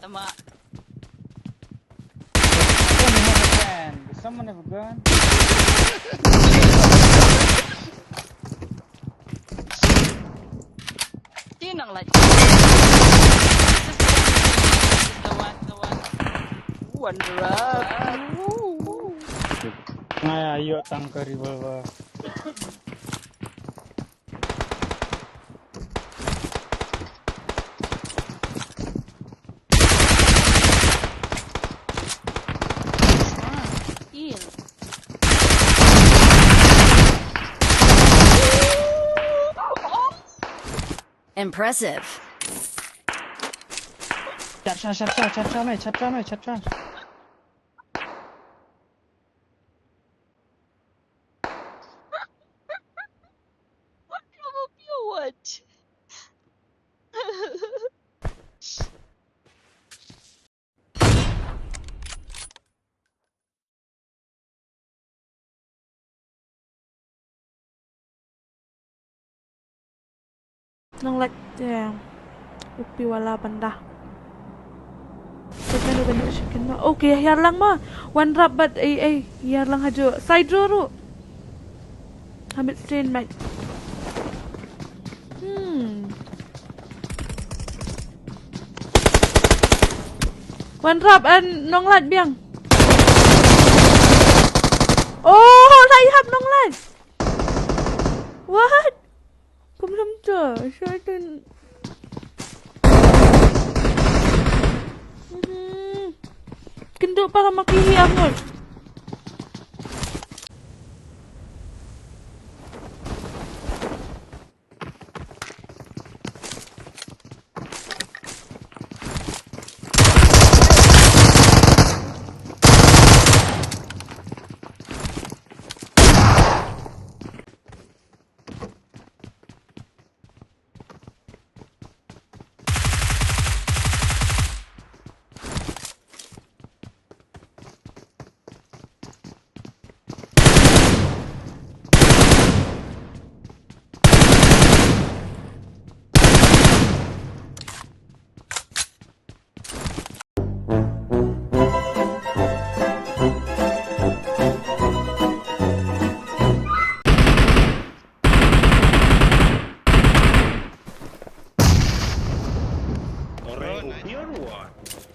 tama. Someone have a gun. Sino nang light? The one. One drop. Ayo tangkar revolver. Heal. Impressive. Chat. What trouble you what? NONGLAIT upi wala banda. Kita nak benda chicken ma. Okay, hiar lang ma. One drop but hiar lang hajo. Side row ro. Hamid strain mic. One drop and NONGLAIT biang. Oh, I have NONGLAIT. What? Kumlam to. Certain. Kenduk para makihi angol.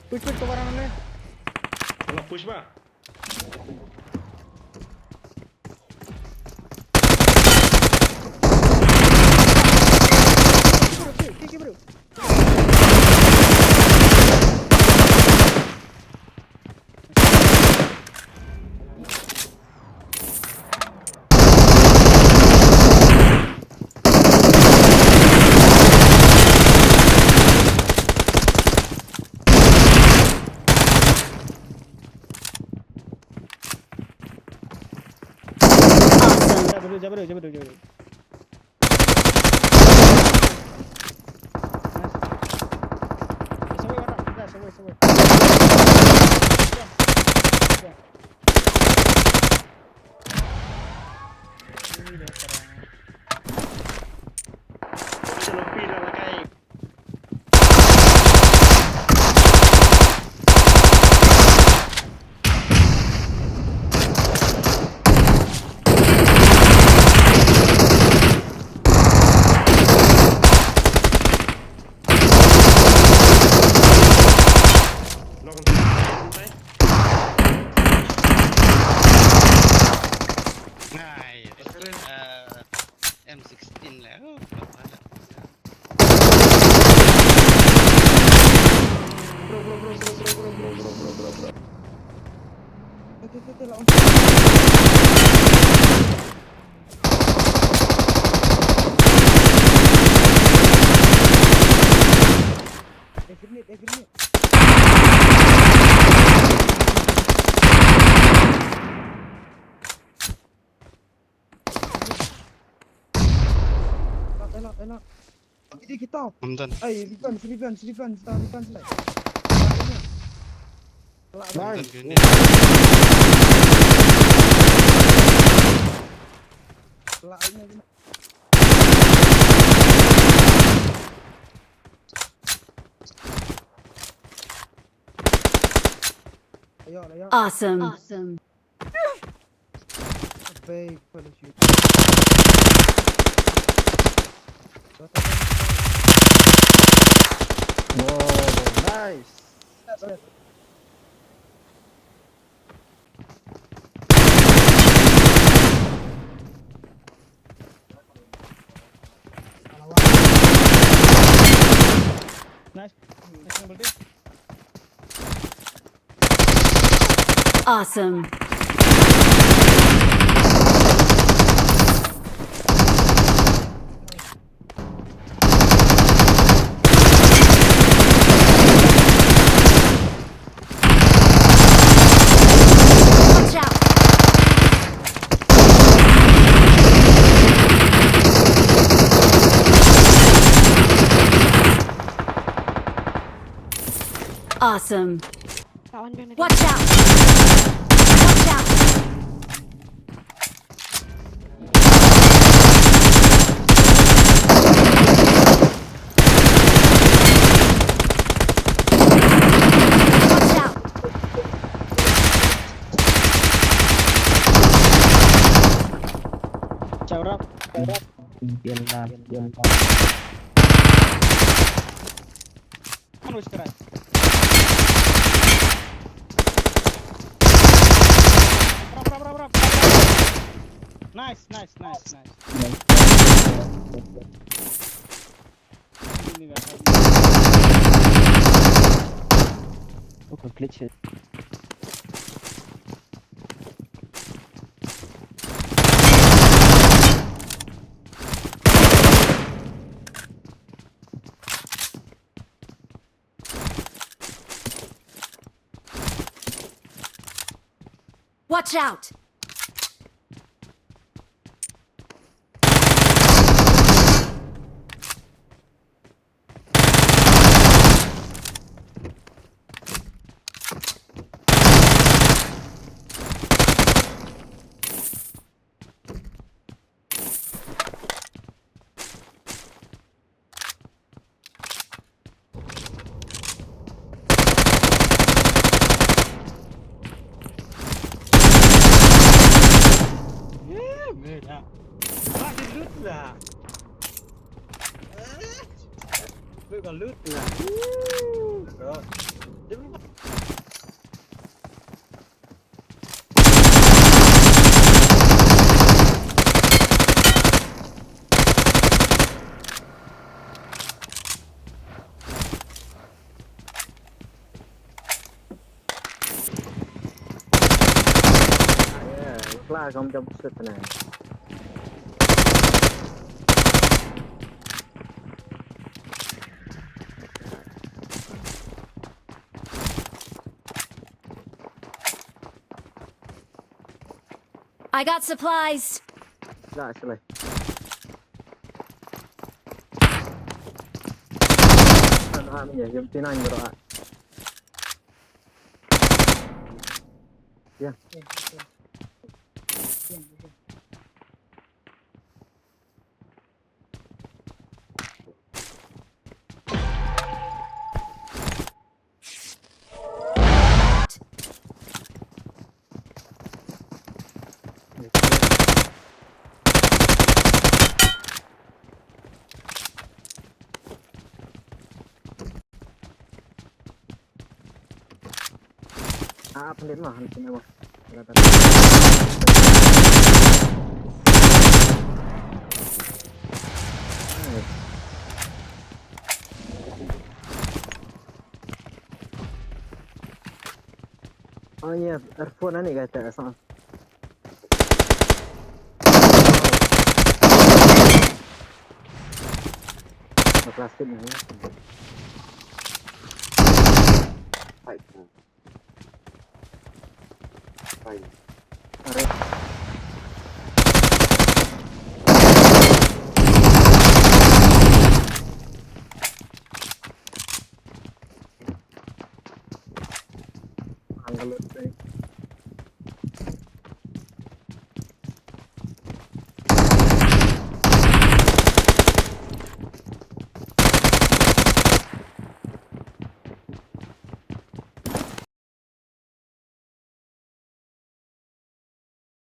Push ke barang mana? Kalau push ba? Bro. Jabro. Sampai. Selopi dah pakai. M16 lah. Oh, banyak. Bro. Okay, lawan. Definite. Enak. Ini kita. Amdan. Selipan. Nice. Layak. Awesome. Baik pada shoot. Wow, nice. Nice. Nice number 10. Awesome. Watch out. Awesome. Watch out. Watch out. Watch out. Caurap. Diam. Anu sekarang. Rap. Nice. Ini enggak. Oh, glitch it. Watch out. Beda. Lagi loot lah. Bukan loot lah. Bro. Lah, kamu jam buset tenang. I got supplies. Lah, selesai. Ano ya, yung tinahin bro. Ya. Pelit mah, hantu memang. Oh iya, earphone ni kata asal. Plastik ni. Baik. Anggalut.